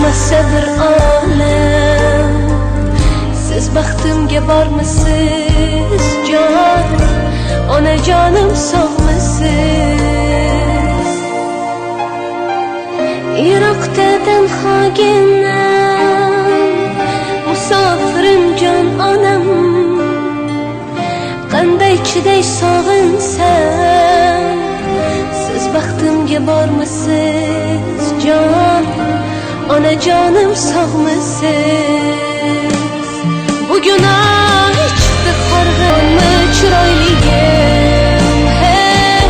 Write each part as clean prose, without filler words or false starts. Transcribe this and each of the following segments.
Düşünmese bir alem, siz baxtimga bormisiz can, ona canım sog'misiz? Iroqdadan xoginam, musofirim jon onam, qanday chiday sog'insam, siz baxtimga bormisiz can, ona canım sog'misiz? Bugün ay chiqdi qorg'inmi chiroyligim, hey.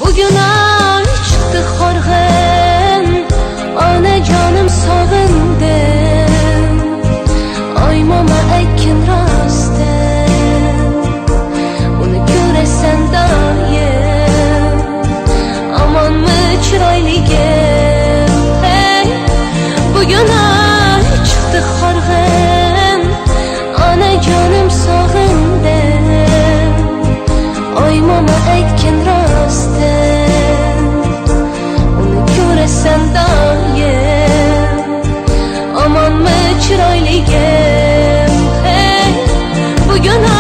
Bugün ay çıktı horg'in, ona canım sog'indim. Oy mama aytgin rostdan, uni ko'rasan doim. Amonmi chiroyligim, hey. Bugün ay çıktı horg'in, ona canım sog'indim. Oy mama aytgin rostdan, sen doim. Amonmi chiroyligim, hey. Bugün ay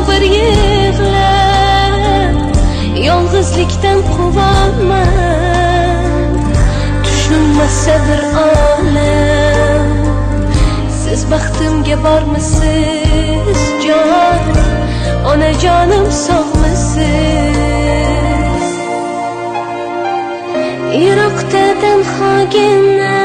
bir yig'lar, yolg'izlikdan quvonman. Tushunmasa bir olam, siz baxtimga bormisiz jon, ona jonim sog'misiz? Iroqdadan xoginam.